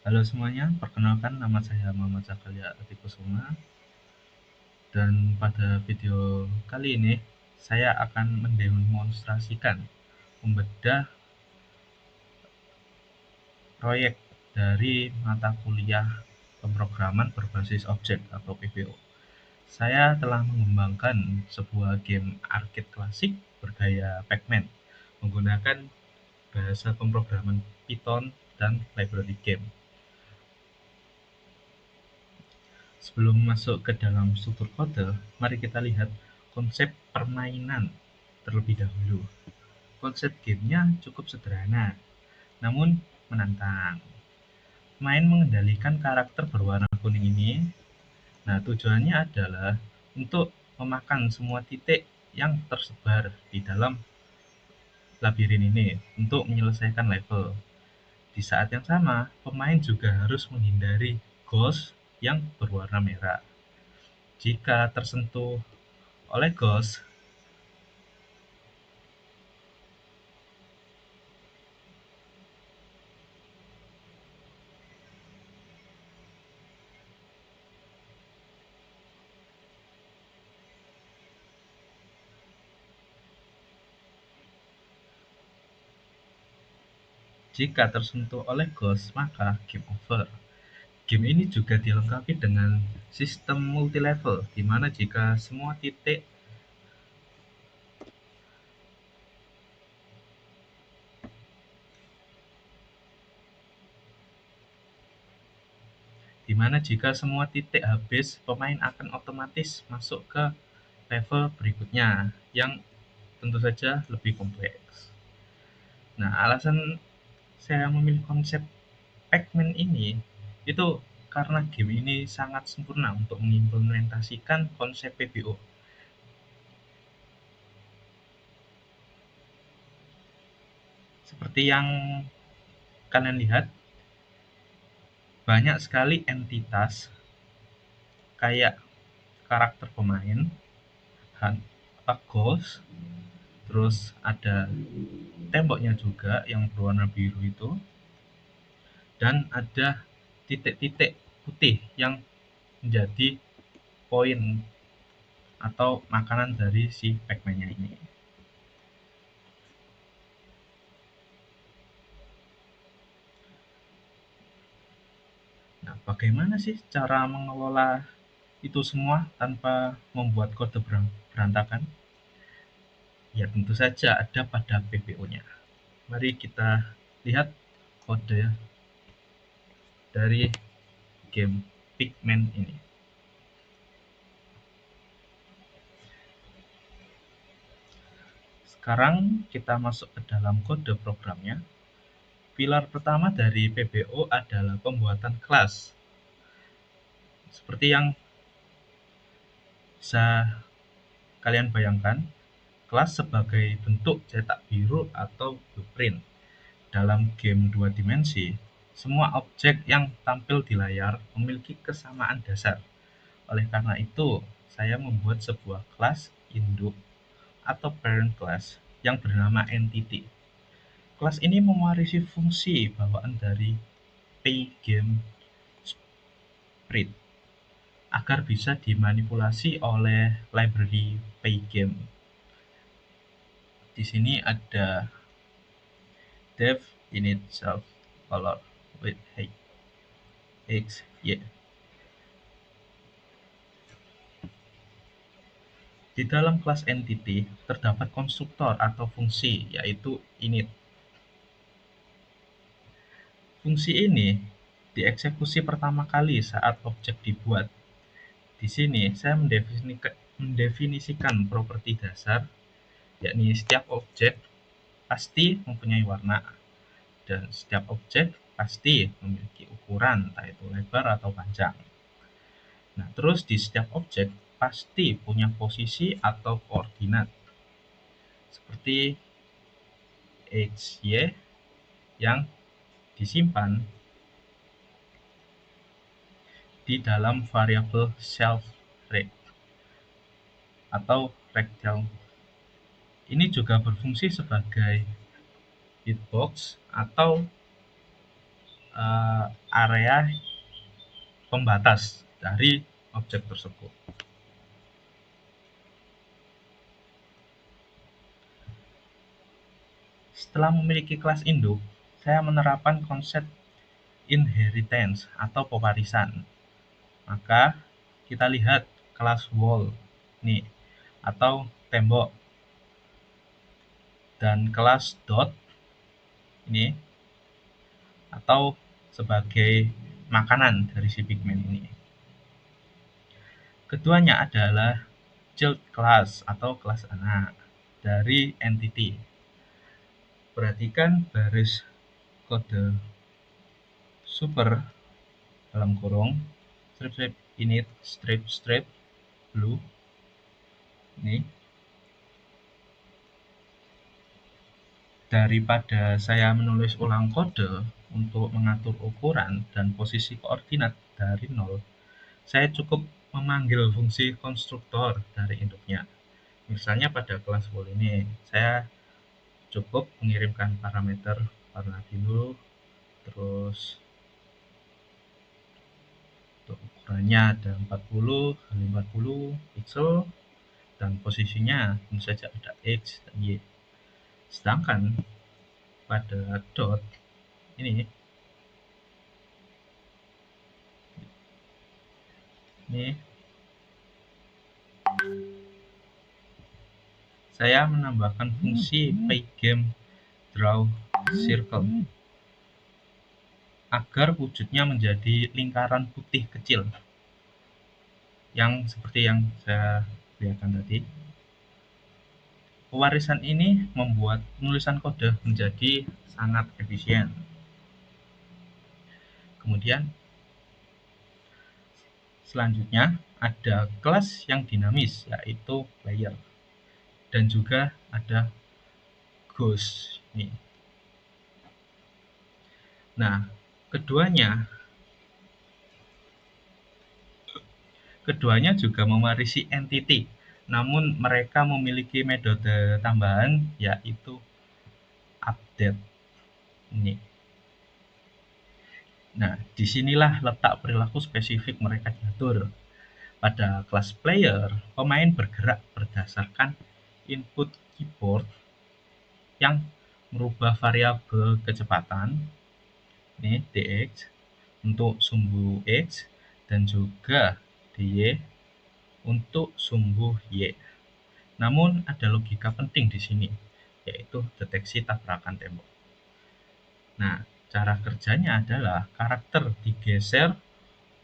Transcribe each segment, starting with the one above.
Halo semuanya, perkenalkan nama saya Muhammad Zakaria Atikusuma dan pada video kali ini saya akan mendemonstrasikan membedah proyek dari mata kuliah pemrograman berbasis objek atau PBO. Saya telah mengembangkan sebuah game arcade klasik bergaya Pac-Man menggunakan bahasa pemrograman Python dan library game. Sebelum masuk ke dalam struktur kode, mari kita lihat konsep permainan terlebih dahulu. Konsep gamenya cukup sederhana, namun menantang. Main mengendalikan karakter berwarna kuning ini. Nah, tujuannya adalah untuk memakan semua titik yang tersebar di dalam labirin ini untuk menyelesaikan level. Di saat yang sama, pemain juga harus menghindari ghost yang berwarna merah. Jika tersentuh oleh ghost, maka game over. Game ini juga dilengkapi dengan sistem multi-level, di mana jika semua titik habis, pemain akan otomatis masuk ke level berikutnya yang tentu saja lebih kompleks. Nah, alasan saya memilih konsep Pac-Man ini itu karena game ini sangat sempurna untuk mengimplementasikan konsep PBO. Seperti yang kalian lihat, banyak sekali entitas kayak karakter pemain, ghost, terus ada temboknya juga yang berwarna biru itu, dan ada titik-titik putih yang menjadi poin atau makanan dari si Pac-Man-nya ini. Nah, bagaimana sih cara mengelola itu semua tanpa membuat kode berantakan? Ya tentu saja ada pada PBO-nya. Mari kita lihat kode dari game Pac-Man ini. Sekarang kita masuk ke dalam kode programnya. Pilar pertama dari PBO adalah pembuatan kelas. Seperti yang bisa kalian bayangkan, kelas sebagai bentuk cetak biru atau blueprint. Dalam game dua dimensi, semua objek yang tampil di layar memiliki kesamaan dasar. Oleh karena itu, saya membuat sebuah kelas induk atau parent class yang bernama entity. Kelas ini mewarisi fungsi bawaan dari PyGameScript agar bisa dimanipulasi oleh library Pygame. Di sini ada def init self color with height x y. Di dalam kelas entity terdapat konstruktor atau fungsi yaitu init. Fungsi ini dieksekusi pertama kali saat objek dibuat. Di sini saya mendefinisikan properti dasar, yakni setiap objek pasti mempunyai warna dan setiap objek pasti memiliki ukuran, entah itu lebar atau panjang. Nah, terus di setiap objek pasti punya posisi atau koordinat seperti x, y yang disimpan di dalam variabel self-rect atau rectal. Ini juga berfungsi sebagai hitbox atau area pembatas dari objek tersebut. Setelah memiliki kelas induk, saya menerapkan konsep inheritance atau pewarisan. Maka kita lihat kelas wall nih atau tembok, dan kelas dot ini atau sebagai makanan dari si pigment ini. Keduanya adalah child class atau kelas anak dari entity. Perhatikan baris kode super dalam kurung strip init strip blue ini. Daripada saya menulis ulang kode untuk mengatur ukuran dan posisi koordinat dari 0, saya cukup memanggil fungsi konstruktor dari induknya. Misalnya pada kelas wall ini, saya cukup mengirimkan parameter warna biru, terus untuk ukurannya ada 40 x 40 pixel, dan posisinya tentu saja ada X dan Y. Sedangkan pada dot ini saya menambahkan fungsi pygame draw circle agar wujudnya menjadi lingkaran putih kecil yang seperti yang saya lihatkan tadi. Pewarisan ini membuat penulisan kode menjadi sangat efisien. Kemudian selanjutnya ada kelas yang dinamis, yaitu player, dan juga ada ghost nih. Nah, keduanya juga mewarisi entity, namun mereka memiliki metode tambahan, yaitu update ini. Nah, disinilah letak perilaku spesifik mereka diatur. Pada kelas player, pemain bergerak berdasarkan input keyboard yang merubah variabel kecepatan ini dx untuk sumbu x dan juga dy untuk sumbu y. Namun ada logika penting di sini, yaitu deteksi tabrakan tembok. Nah, cara kerjanya adalah karakter digeser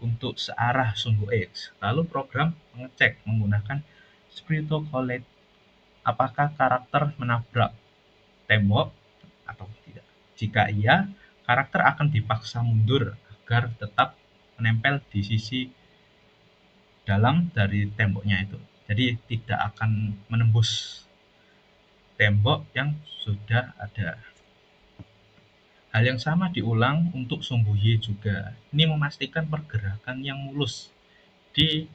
untuk searah sumbu X. Lalu program mengecek menggunakan Spirito Collate apakah karakter menabrak tembok atau tidak. Jika iya, karakter akan dipaksa mundur agar tetap menempel di sisi dalam dari temboknya itu. Jadi tidak akan menembus tembok yang sudah ada. Hal yang sama diulang untuk sumbu Y juga. Ini memastikan pergerakan yang mulus di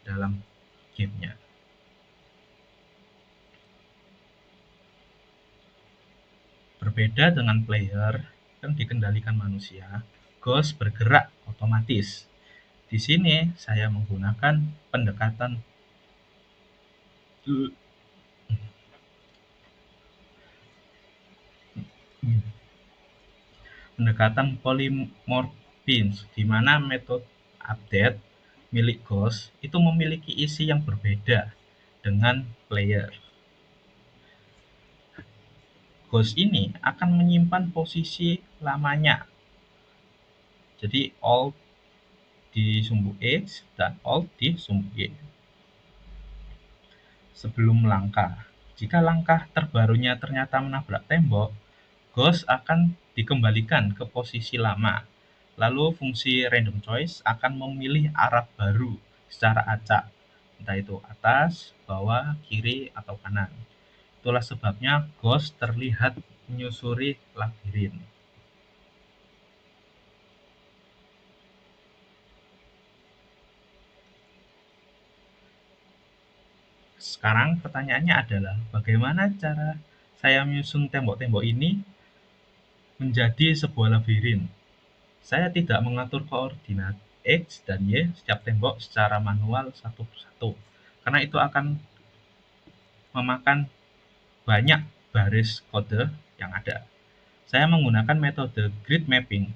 dalam gamenya. Berbeda dengan player yang dikendalikan manusia, Ghost bergerak otomatis. Di sini saya menggunakan pendekatan polymorphism, di mana metode update milik Ghost itu memiliki isi yang berbeda dengan player. Ghost ini akan menyimpan posisi lamanya. Jadi alt di sumbu X dan alt di sumbu Y. Sebelum langkah. Jika langkah terbarunya ternyata menabrak tembok, Ghost akan dikembalikan ke posisi lama. Lalu fungsi random choice akan memilih arah baru secara acak, entah itu atas, bawah, kiri, atau kanan. Itulah sebabnya Ghost terlihat menyusuri labirin. Sekarang pertanyaannya adalah bagaimana cara saya menyusun tembok-tembok ini menjadi sebuah labirin. Saya tidak mengatur koordinat X dan Y setiap tembok secara manual satu persatu, karena itu akan memakan banyak baris kode yang ada. Saya menggunakan metode grid mapping,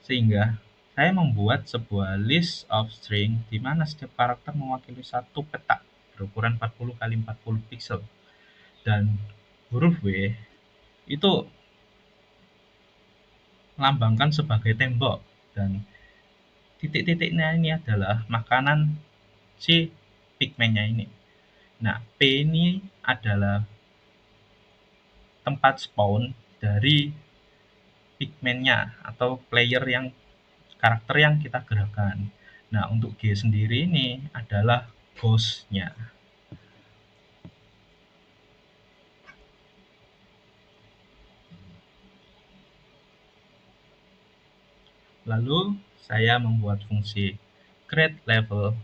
sehingga saya membuat sebuah list of string di mana setiap karakter mewakili satu petak berukuran 40 kali 40 pixel. Dan huruf W itu melambangkan sebagai tembok, dan titik-titiknya ini adalah makanan si pigmennya ini. Nah, P ini adalah tempat spawn dari pigmennya atau player yang karakter yang kita gerakkan. Nah, untuk G sendiri ini adalah ghost-nya. Lalu saya membuat fungsi create level.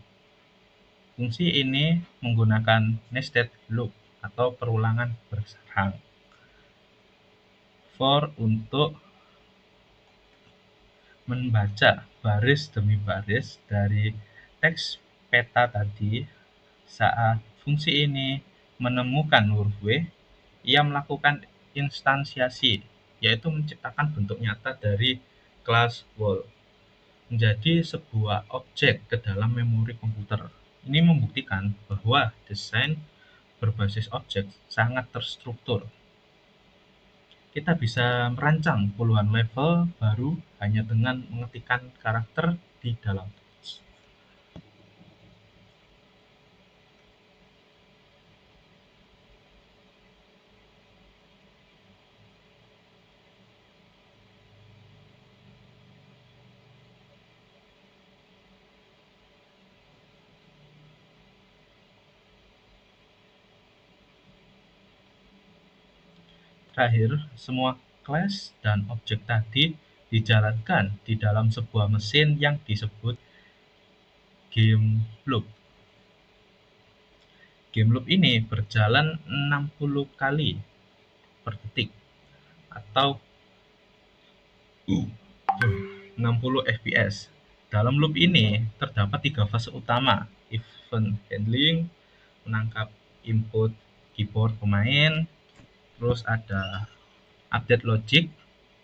Fungsi ini menggunakan nested loop atau perulangan bersarang. For untuk membaca baris demi baris dari teks peta tadi. Saat fungsi ini menemukan huruf W, ia melakukan instansiasi, yaitu menciptakan bentuk nyata dari kelas wall menjadi sebuah objek ke dalam memori komputer. Ini membuktikan bahwa desain berbasis objek sangat terstruktur. Kita bisa merancang puluhan level baru hanya dengan mengetikkan karakter di dalam teks. Terakhir, semua kelas dan objek tadi dijalankan di dalam sebuah mesin yang disebut game loop. Game loop ini berjalan 60 kali per detik atau 60 fps. Dalam loop ini terdapat 3 fase utama: event handling, menangkap input keyboard pemain, terus ada update logic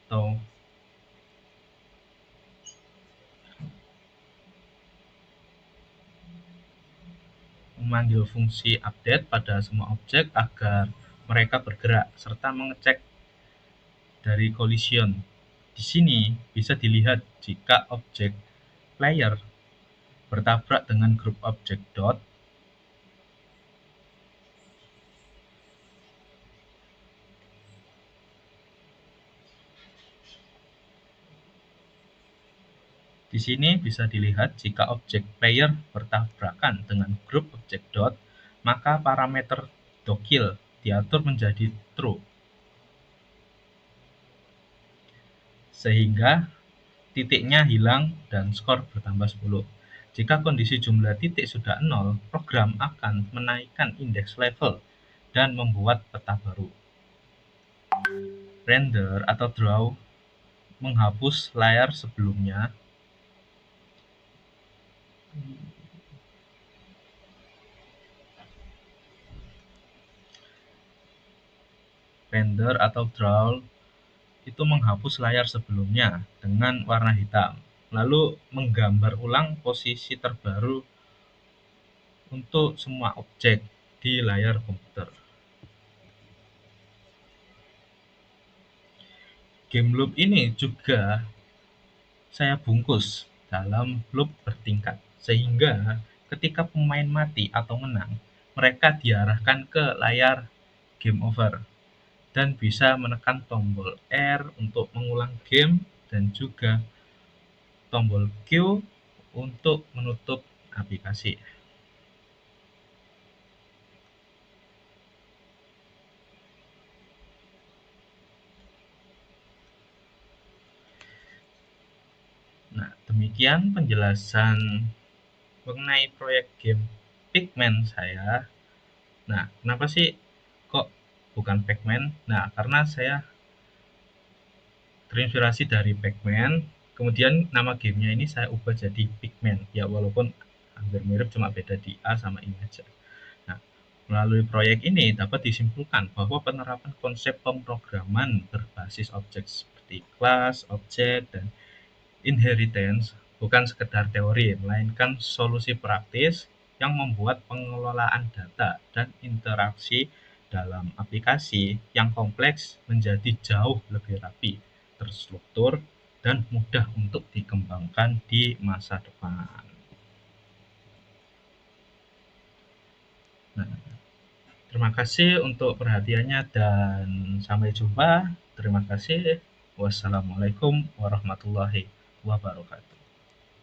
atau memanggil fungsi update pada semua objek agar mereka bergerak, serta mengecek dari collision. Di sini bisa dilihat jika objek player bertabrak dengan grup objek dot, di sini bisa dilihat jika objek player bertabrakan dengan grup objek dot, maka parameter dokil diatur menjadi true, sehingga titiknya hilang dan skor bertambah 10. Jika kondisi jumlah titik sudah 0, program akan menaikkan indeks level dan membuat peta baru. Render atau draw menghapus layar sebelumnya. Render atau draw itu menghapus layar sebelumnya dengan warna hitam, lalu menggambar ulang posisi terbaru untuk semua objek di layar komputer. Game loop ini juga saya bungkus dalam loop bertingkat, sehingga ketika pemain mati atau menang, mereka diarahkan ke layar game over dan bisa menekan tombol R untuk mengulang game dan juga tombol Q untuk menutup aplikasi. Nah, demikian penjelasan mengenai proyek game Pigman saya. Nah, kenapa sih kok bukan Pac-Man? Nah, karena saya terinspirasi dari Pac-Man. Kemudian nama gamenya ini saya ubah jadi Pigman. Ya walaupun hampir mirip, cuma beda di A sama I aja. Nah, melalui proyek ini dapat disimpulkan bahwa penerapan konsep pemrograman berbasis objek seperti kelas, objek, dan inheritance bukan sekedar teori, melainkan solusi praktis yang membuat pengelolaan data dan interaksi dalam aplikasi yang kompleks menjadi jauh lebih rapi, terstruktur, dan mudah untuk dikembangkan di masa depan. Nah, terima kasih untuk perhatiannya dan sampai jumpa. Terima kasih. Wassalamualaikum warahmatullahi wabarakatuh.